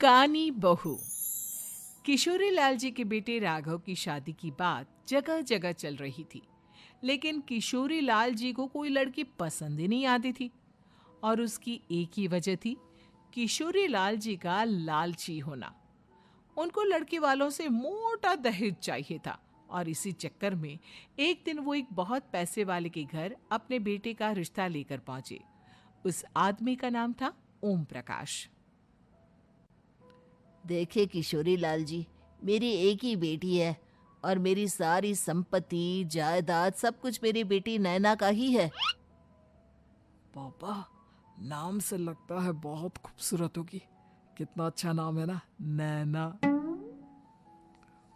कानी बहू। किशोरी लाल जी के बेटे राघव की शादी की बात जगह जगह चल रही थी, लेकिन किशोरी लाल जी को कोई लड़की पसंद ही नहीं आती थी। और उसकी एक ही वजह थी, किशोरी लाल जी का लालची होना। उनको लड़की वालों से मोटा दहेज चाहिए था और इसी चक्कर में एक दिन वो एक बहुत पैसे वाले के घर अपने बेटे का रिश्ता लेकर पहुंचे। उस आदमी का नाम था ओम प्रकाश। देखे किशोरी लाल जी, मेरी एक ही बेटी है और मेरी सारी संपत्ति जायदाद सब कुछ मेरी बेटी नैना का ही है। पापा, नाम से लगता है बहुत खूबसूरत होगी। कितना अच्छा नाम है ना, नैना।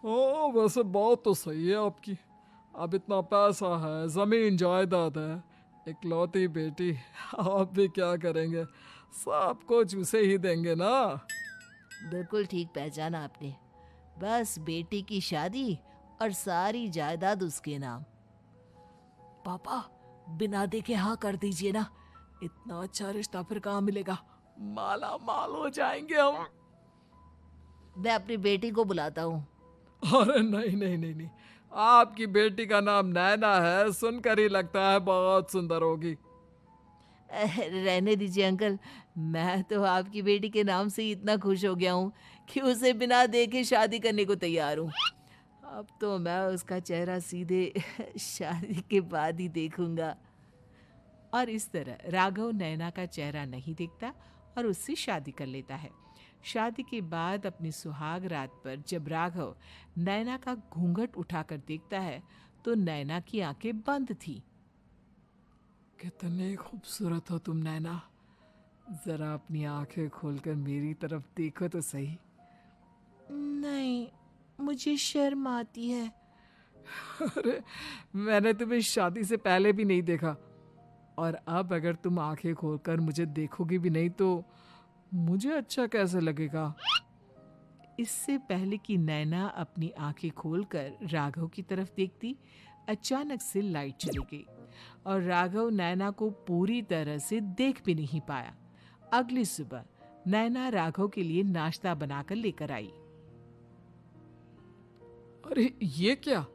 ओ, वैसे बात तो सही है आपकी। अब इतना पैसा है, जमीन जायदाद है, इकलौती बेटी, आप भी क्या करेंगे? सब कुछ उसे ही देंगे ना। बिल्कुल ठीक पहचाना आपने। बस बेटी की शादी और सारी जायदाद उसके नाम। पापा, बिना देखे हाँ कर दीजिए ना। इतना अच्छा रिश्ता फिर कहाँ मिलेगा? माला माल हो जाएंगे हम। मैं अपनी बेटी को बुलाता हूँ। अरे नहीं नहीं नहीं नहीं, आपकी बेटी का नाम नैना है, सुनकर ही लगता है बहुत सुंदर होगी। रहने दीजिए अंकल, मैं तो आपकी बेटी के नाम से ही इतना खुश हो गया हूँ कि उसे बिना देखे शादी करने को तैयार हूँ। अब तो मैं उसका चेहरा सीधे शादी के बाद ही देखूंगा। और इस तरह राघव नैना का चेहरा नहीं देखता और उससे शादी कर लेता है। शादी के बाद अपनी सुहाग रात पर जब राघव नैना का घूंघट उठाकर देखता है तो नैना की आंखें बंद थी। कितनी खूबसूरत हो तुम नैना, जरा अपनी आंखें खोलकर मेरी तरफ देखो तो सही। नहीं, मुझे शर्म आती है। अरे, मैंने तुम्हें शादी से पहले भी नहीं देखा, और अब अगर तुम आंखें खोलकर मुझे देखोगी भी नहीं तो मुझे अच्छा कैसे लगेगा? इससे पहले कि नैना अपनी आंखें खोलकर राघव की तरफ देखती, अचानक से लाइट चली गई और राघव नैना को पूरी तरह से देख भी नहीं पाया। अगली सुबह नैना राघव के लिए नाश्ता बनाकर लेकर आई। अरे ये क्या,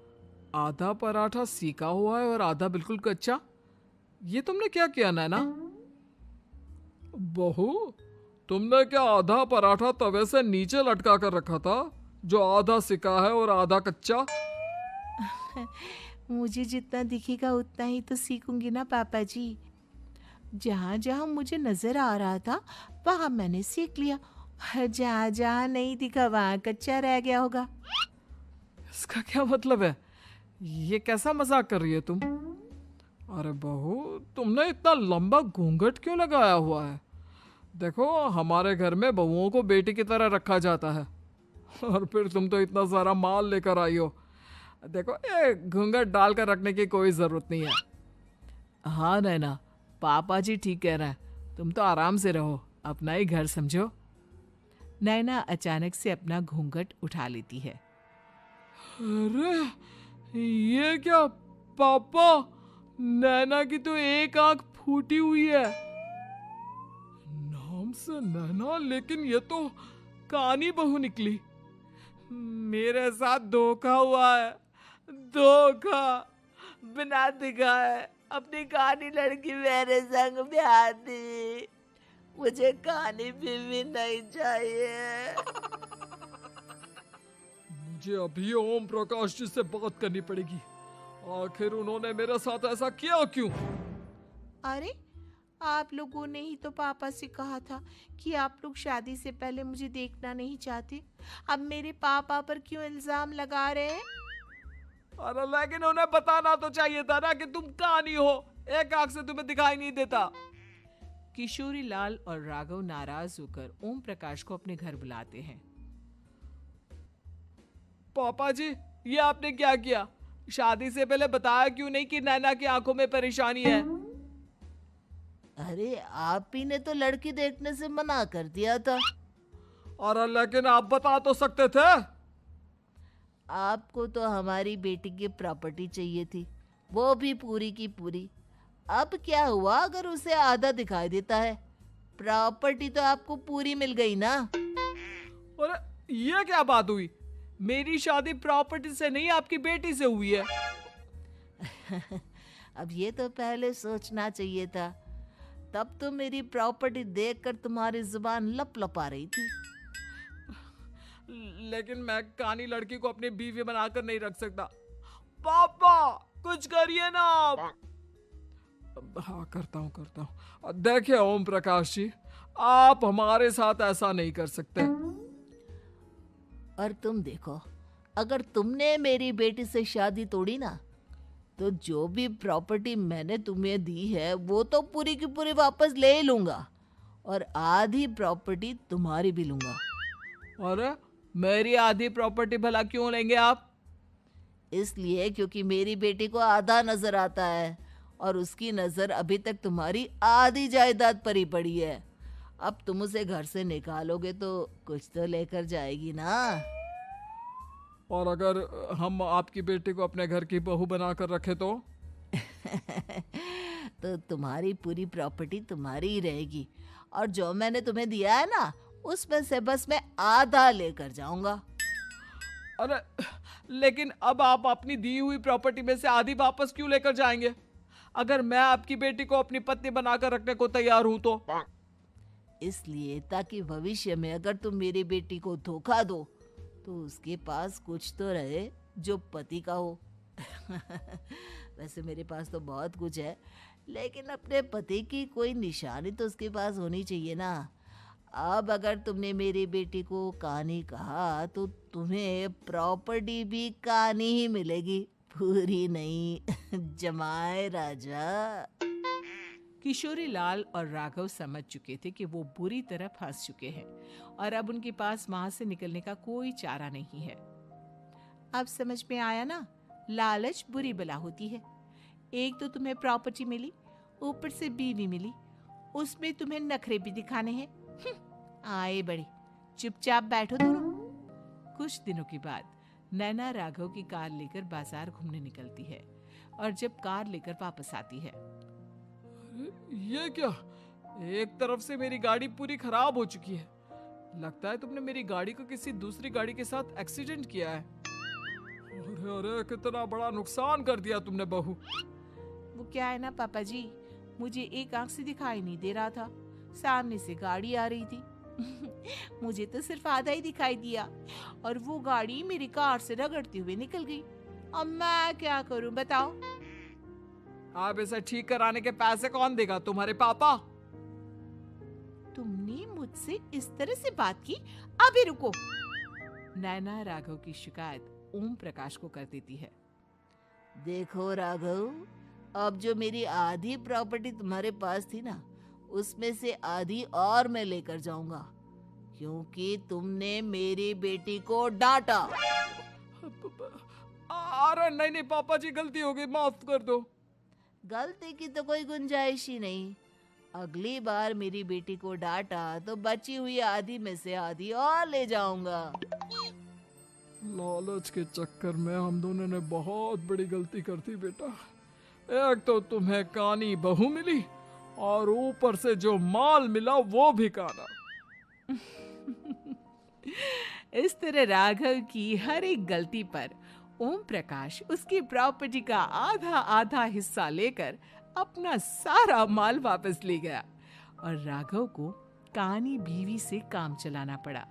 आधा पराठा सीका हुआ है और आधा बिल्कुल कच्चा। ये तुमने क्या किया नैना? बहू, तुमने क्या आधा पराठा तवे से नीचे लटका कर रखा था, जो आधा सिका है और आधा कच्चा? मुझे जितना दिखेगा उतना ही तो सीखूंगी ना पापा जी। जहाँ जहाँ मुझे नजर आ रहा था वहाँ मैंने सीख लिया, जहाँ जहाँ नहीं दिखा वहाँ कच्चा रह गया होगा। इसका क्या मतलब है? ये कैसा मजाक कर रही है तुम? अरे बहू, तुमने इतना लंबा घूंघट क्यों लगाया हुआ है? देखो, हमारे घर में बहुओं को बेटी की तरह रखा जाता है, और फिर तुम तो इतना सारा माल लेकर आई हो। देखो, ये घूंघट डालकर रखने की कोई जरूरत नहीं है। हाँ नैना, पापा जी ठीक कह रहे हैं, तुम तो आराम से रहो, अपना ही घर समझो। नैना अचानक से अपना घूंघट उठा लेती है। अरे ये क्या पापा, नैना की तो एक आंख फूटी हुई है। नाम से नैना, लेकिन ये तो कानी बहू निकली। मेरे साथ धोखा हुआ है, धोखा। बिना दिखाए अपनी कानी लड़की मेरे संग ब्याह दी। मुझे कानी बीवी नहीं चाहिए। मुझे अभी ओम प्रकाश जी से बात करनी पड़ेगी। आखिर उन्होंने मेरे साथ ऐसा किया क्यों? अरे, आप लोगों ने ही तो पापा से कहा था कि आप लोग शादी से पहले मुझे देखना नहीं चाहते। अब मेरे पापा पर क्यों इल्जाम लगा रहे हैं? अरे लेकिन उन्हें बताना तो चाहिए था ना कि तुम कानी हो, एक आंख से तुम्हें दिखाई नहीं देता। किशोरी लाल और राघव नाराज होकर ओम प्रकाश को अपने घर बुलाते हैं। पापा जी, ये आपने क्या किया? शादी से पहले बताया क्यों नहीं कि नैना की आंखों में परेशानी है? अरे आप ही ने तो लड़की देखने से मना कर दिया था। अरे लेकिन आप बता तो सकते थे। आपको तो हमारी बेटी की प्रॉपर्टी चाहिए थी, वो भी पूरी की पूरी। अब क्या हुआ अगर उसे आधा दिखाई देता है? प्रॉपर्टी तो आपको पूरी मिल गई ना। अरे ये क्या बात हुई? मेरी शादी प्रॉपर्टी से नहीं, आपकी बेटी से हुई है। अब ये तो पहले सोचना चाहिए था। तब तो मेरी प्रॉपर्टी देखकर तुम्हारी जुबान लप लप आ रही थी। लेकिन मैं कानी लड़की को अपनी बीवी बनाकर नहीं रख सकता। पापा कुछ करिए ना आप। हाँ करता हूँ। देखिए ओम प्रकाश जी, आप हमारे साथ ऐसा नहीं कर सकते। और तुम देखो, अगर तुमने मेरी बेटी से शादी तोड़ी ना, तो जो भी प्रॉपर्टी मैंने तुम्हें दी है वो तो पूरी की पूरी वापस ले ही लूंगा, और आधी प्रॉपर्टी तुम्हारी भी लूंगा। अरे मेरी आधी प्रॉपर्टी भला क्यों लेंगे आप? इसलिए क्योंकि मेरी बेटी को आधा नजर आता है और उसकी नजर अभी तक तुम्हारी आधी जायदाद पर ही पड़ी है। अब तुम उसे घर से निकालोगे तो कुछ तो लेकर जाएगी ना। और अगर हम आपकी बेटी को अपने घर की बहू बनाकर रखे तो? तो तुम्हारी पूरी प्रॉपर्टी तुम्हारी ही रहेगी, और जो मैंने तुम्हें दिया है ना, उसमें से बस मैं आधा लेकर जाऊंगा। अरे लेकिन अब आप अपनी दी हुई प्रॉपर्टी में से आधी वापस क्यों लेकर जाएंगे? अगर मैं आपकी बेटी को अपनी पत्नी बनाकर रखने को तैयार हूं तो? इसलिए ताकि भविष्य में अगर तुम मेरी बेटी को धोखा दो तो उसके पास कुछ तो रहे जो पति का हो। वैसे मेरे पास तो बहुत कुछ है, लेकिन अपने पति की कोई निशानी तो उसके पास होनी चाहिए ना। अब अगर तुमने मेरी बेटी को कानी कहा तो तुम्हें प्रॉपर्टी भी कानी ही मिलेगी, पूरी नहीं। जमाए राजा। किशोरी लाल और राघव समझ चुके थे कि वो बुरी तरह फंस चुके हैं और अब उनके पास वहां से निकलने का कोई चारा नहीं है। अब समझ में आया ना, लालच बुरी बला होती है। एक तो तुम्हें प्रॉपर्टी मिली, ऊपर से बीवी मिली, उसमें तुम्हें नखरे भी दिखाने हैं। आए बड़ी, चुपचाप बैठो दोनों। कुछ दिनों के बाद नैना राघव की कार लेकर बाजार घूमने निकलती है और जब कार लेकर वापस आती है, ये क्या? एक तरफ से मेरी गाड़ी पूरी खराब हो चुकी है। लगता है तुमने मेरी गाड़ी को किसी दूसरी गाड़ी के साथ एक्सीडेंट किया है। अरे अरे कितना बड़ा नुकसान कर दिया तुमने बहू। वो क्या है ना पापा जी, मुझे एक आंख से दिखाई नहीं दे रहा था, सामने से गाड़ी आ रही थी। मुझे तो सिर्फ आधा ही दिखाई दिया और वो गाड़ी मेरी कार से रगड़ते हुए निकल गई। अब मैं क्या करूं बताओ? आप इसे ठीक कराने के पैसे कौन देगा? तुम्हारे पापा? तुमने मुझसे इस तरह से बात की? अभी रुको। नैना राघव की शिकायत ओम प्रकाश को कर देती है। देखो राघव, अब जो मेरी आधी प्रॉपर्टी तुम्हारे पास थी ना, उसमें से आधी और मैं लेकर जाऊंगा, क्योंकि तुमने मेरी बेटी को डांटा। अरे नहीं नहीं पापा जी, गलती हो गई, माफ कर दो। गलती की तो कोई गुंजाइश ही नहीं। अगली बार मेरी बेटी को डांटा तो बची हुई आधी में से आधी और ले जाऊंगा। लालच के चक्कर में हम दोनों ने बहुत बड़ी गलती कर दी बेटा। एक तो तुम्हें कानी बहू मिली और ऊपर से जो माल मिला वो भी काना। इस तरह राघव की हर एक गलती पर ओम प्रकाश उसकी प्रॉपर्टी का आधा आधा हिस्सा लेकर अपना सारा माल वापस ले गया और राघव को कानी बीवी से काम चलाना पड़ा।